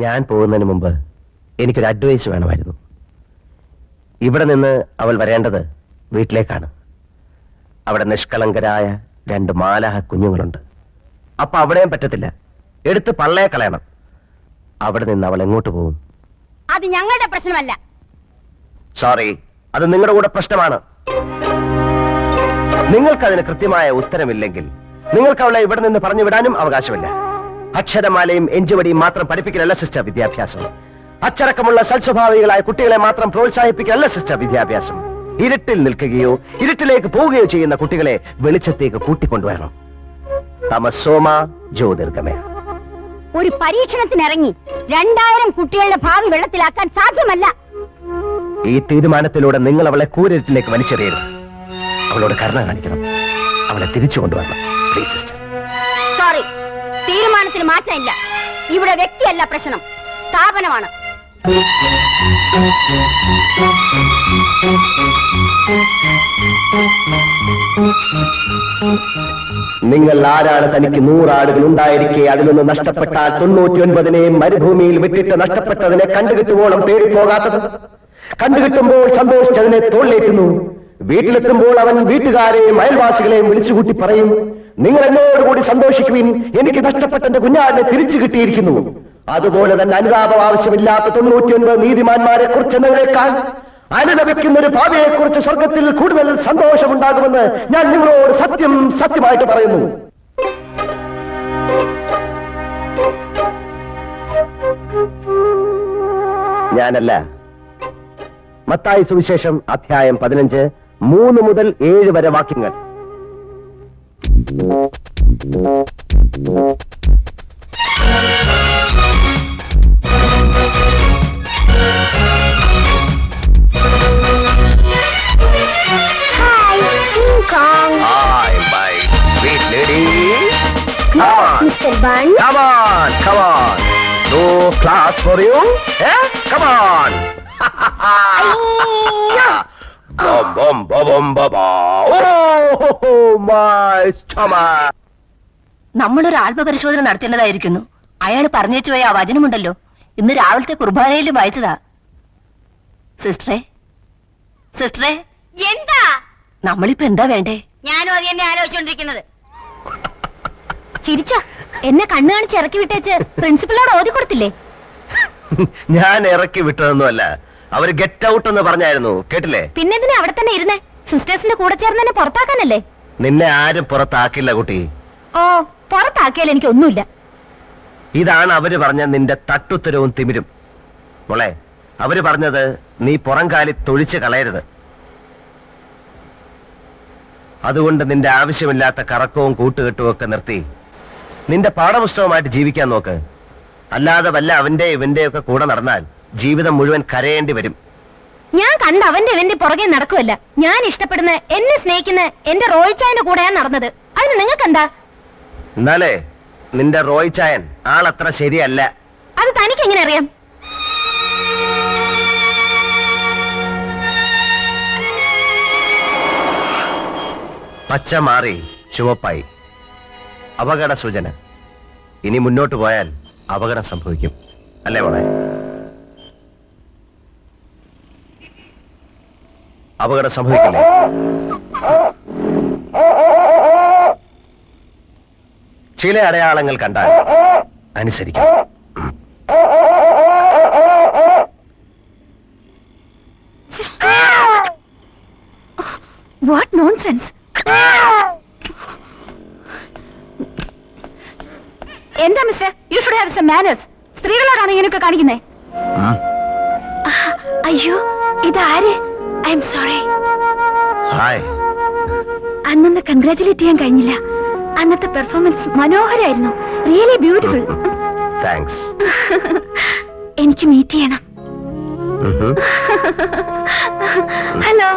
ഞാൻ പോകുന്നതിന് മുമ്പ് എനിക്കൊരു അഡ്വൈസ് വേണമായിരുന്നു. ഇവിടെ നിന്ന് അവൾ വരേണ്ടത് വീട്ടിലേക്കാണ്. അവിടെ നിഷ്കളങ്കരായ 2 മാലാഹ കുഞ്ഞുങ്ങളുണ്ട്. അപ്പൊ അവിടെയും പറ്റത്തില്ല, എടുത്ത് പള്ളയെ കളയണം. അവിടെ നിന്ന് അവൾ എങ്ങോട്ട് പോകും? അത് ഞങ്ങളുടെ പ്രശ്നമല്ല. സോറി, അത് നിങ്ങളുടെ കൂടെ പ്രശ്നമാണ്. നിങ്ങൾക്കതിന് കൃത്യമായ ഉത്തരമില്ലെങ്കിൽ നിങ്ങൾക്ക് അവളെ ഇവിടെ നിന്ന് പറഞ്ഞു വിടാനും അവകാശമില്ല. അക്ഷരമാലയും എഞ്ചുവടിയും മാത്രം പഠിപ്പിക്കലല്ല സിസ്റ്റർ വിദ്യാഭ്യാസം. അച്ചടക്കമുള്ള സൽസ്വഭാവികളായ കുട്ടികളെ മാത്രം പ്രോത്സാഹിപ്പിക്കലല്ല സിസ്റ്റർ വിദ്യാഭ്യാസം. ഇരുട്ടിൽ നിൽക്കുകയോ ഇരുട്ടിലേക്ക് പോവുകയോ ചെയ്യുന്ന കുട്ടികളെ വെളിച്ചത്തേക്ക് കൂട്ടിക്കൊണ്ടുവരണം. തമസോമ ജ്യോതിർഗമയ. ഒരു പരീക്ഷണത്തിനിറങ്ങി 2000 കുട്ടികളുടെ ഭാവി വെള്ളത്തിലാക്കാൻ സാധ്യമല്ല. ഈ തീരുമാനത്തിലൂടെ നിങ്ങൾ അവളെ കൂരിരുട്ടിലേക്ക് വലിച്ചെറിയരുത്. അവളോട് കരുണ കാണിക്കണം. അവളെ തിരിച്ചു കൊണ്ടുവരണം. Please sister. സോറി, തീരുമാനത്തിൽ മാറ്റമില്ല. ഇവിടെ വ്യക്തിയല്ല പ്രശ്നം, സ്ഥാപനമാണ്. നിങ്ങൾ ആരാണ്? തനിക്ക് 100 ആടുകൾ ഉണ്ടായിരിക്കെ അതിലൊന്ന് നഷ്ടപ്പെട്ടാൽ 99 മരുഭൂമിയിൽ വിട്ടിട്ട് നഷ്ടപ്പെട്ടതിനെ കണ്ടുകിട്ടുവോളം തേടിപ്പോകാത്തത്? കണ്ടുകിട്ടുമ്പോൾ സന്തോഷിച്ചതിനെ തോളിലേറ്റുന്നു. വീട്ടിലെത്തുമ്പോൾ അവൻ വീട്ടുകാരെയും അയൽവാസികളെയും വിളിച്ചുകൂട്ടി പറയും, നിങ്ങൾ എന്നോടുകൂടി സന്തോഷിക്കുവിൻ, എനിക്ക് നഷ്ടപ്പെട്ട എന്റെ കുഞ്ഞാടിനെ തിരിച്ചു കിട്ടിയിരിക്കുന്നു. അതുപോലെ തന്നെ അനുതാപം ആവശ്യമില്ലാത്ത 99 നീതിമാന്മാരെ കുറിച്ചെന്നതിനേക്കാൾ അനുദപിക്കുന്ന ഒരു ഭാവിയെ കുറിച്ച് സ്വർഗത്തിൽ കൂടുതൽ സന്തോഷമുണ്ടാകുമെന്ന് ഞാൻ നിങ്ങളോട് സത്യമായിട്ട് പറയുന്നു. ഞാനല്ല. മത്തായി സുവിശേഷം അധ്യായം 15 3 മുതൽ 7 വരെ വാക്യങ്ങൾ. Hi, my sweet lady. Yes, Mr. Bun. Come on. No class for you? Eh? Come on. Bum, bum, bum, oh, my stomach. നമ്മളൊരു ആത്മപരിശോധന നടത്തേണ്ടതായിരിക്കുന്നു. അയാൾ പറഞ്ഞേച്ചു പോയ ആ വചനമുണ്ടല്ലോ, ഇന്ന് രാവിലത്തെ കുർബാനയിലും വായിച്ചതാ. സിസ്റ്ററെ എന്താ? നമ്മളിപ്പോ എന്താ വേണ്ടേ? ഞാനും അത് തന്നെ ആലോചിച്ചോണ്ടിരിക്കുന്നത്. ചിരിച്ച എന്നെ കണ്ണു കാണിച്ച് ഇറക്കി വിട്ടേച്ച് പ്രിൻസിപ്പളോട് ഓതി കൊടുത്തില്ലേ? ഞാൻ ഇറക്കി വിട്ടതൊന്നുമല്ല, അവര് ഗെറ്റ് ഔട്ട് എന്ന് പറഞ്ഞായിരുന്നു, കേട്ടില്ലേ? പിന്നെ ഇതിനെ അവിടെ തന്നെ ഇരുന്നേ? സിസ്റ്റേഴ്സിന്റെ കൂടെ ചേർന്ന് എന്നെ പുറത്താക്കാനല്ലേ? നിന്നെ ആരും പുറത്താക്കില്ല കുട്ടി. ഓ, പുറത്താക്കിയാൽ എനിക്കൊന്നുമില്ല. ഇതാണ് അവര് പറഞ്ഞ നിന്റെ തട്ടുത്തരവും തിമിരും. മോളെ, അവര് പറഞ്ഞത് നീ പുറംകാലി തൊഴിച്ച് കളയരുത്. അതുകൊണ്ട് നിന്റെ ആവശ്യമില്ലാത്ത കറക്കവും കൂട്ടുകെട്ടും ഒക്കെ നിർത്തി നിന്റെ പാഠപുസ്തകമായിട്ട് ജീവിക്കാൻ നോക്ക്. അല്ലാതെ വല്ല അവന്റെ ഇവന്റെ ഒക്കെ കൂടെ നടന്നാൽ ജീവിതം മുഴുവൻ കരയേണ്ടി വരും. ഞാൻ കണ്ട അവന്റെ ഇവന്റെ പുറകെ നടക്കുമല്ല. ഞാൻ ഇഷ്ടപ്പെടുന്ന, എന്നെ സ്നേഹിക്കുന്ന എന്റെ റോയിച്ചായന്റെ കൂടെയാണ് നടന്നത്. അതിന് നിങ്ങൾക്ക് എന്താ? എന്നാലേ നിന്റെ റോയിച്ചായൻ ആളത്ര ശരിയല്ല. അത് തനിക്ക് എങ്ങനെ അറിയാം? പച്ച മാറി ചുവപ്പായി. അപകട സൂചന. ഇനി മുന്നോട്ട് പോയാൽ അപകടം സംഭവിക്കും, അല്ലേ മോളെ? അപകടം സംഭവിക്കില്ലേ? ചില അടയാളങ്ങൾ കണ്ടാൽ അനുസരിക്കണം. What nonsense! എന്താ mister? You should have some manners. സ്ത്രീകളോടാണ് ഇങ്ങനെയൊക്കെ കാണിക്കുന്നേ? അയ്യോ, ഇതാര്? I am sorry. ഹായ്. അന്നൊന്ന് കൺഗ്രാറ്റുലേറ്റ് ചെയ്യാൻ കഴിഞ്ഞില്ല. അന്നത്തെ പെർഫോമൻസ് മനോഹരായിരുന്നു. Really beautiful. താങ്ക്സ്. എനിക്ക് മീറ്റ് ചെയ്യണം. ഹലോ.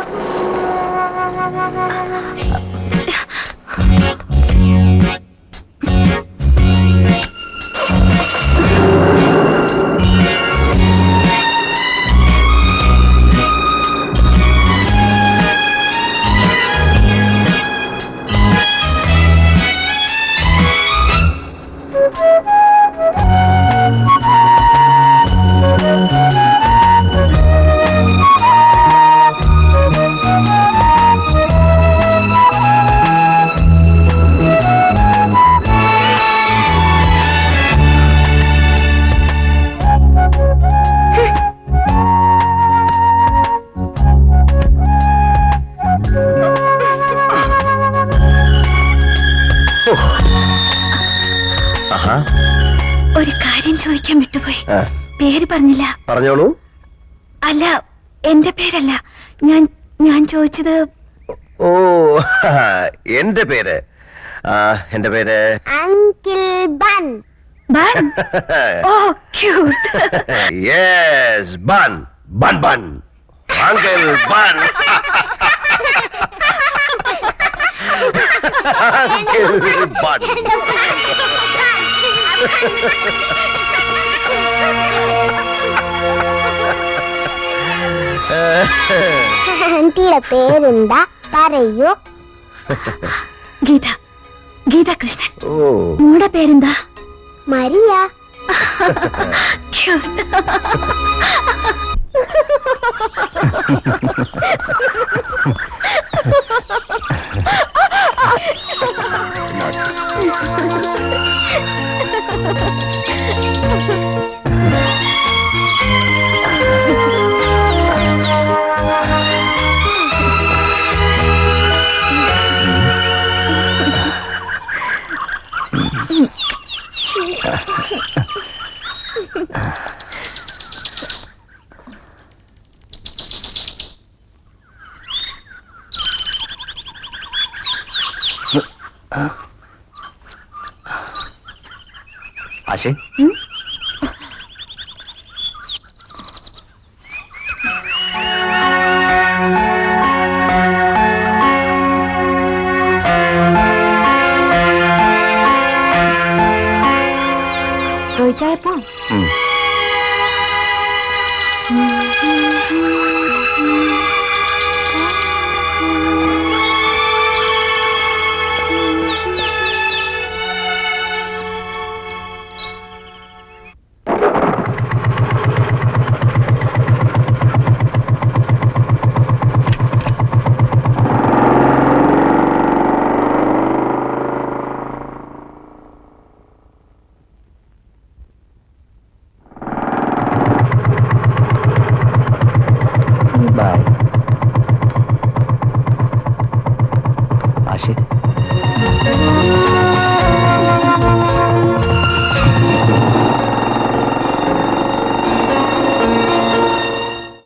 ചോദിക്കാൻ വിട്ടുപോയി. ആ, പേര് പറഞ്ഞില്ല. പറഞ്ഞോളൂ. അല്ല, എന്റെ പേരല്ല. ഞാൻ ചോദിച്ചത്. ഓ, എന്റെ പേര് അങ്കിൾ ബൻ. ബൻ? ഓ, cute. Yes, bun bun bun, uncle bun. Uncle bun. ആന്റിയുടെ പേരെന്താ പറയൂ? ഗീത. ഗീത കൃഷ്ണൻ. ഓ, നിങ്ങളുടെ പേരെന്താ? മരിയ. ക്യൂട്ട്. ആശേ, ചോദിച്ചായപ്പോ ഉം.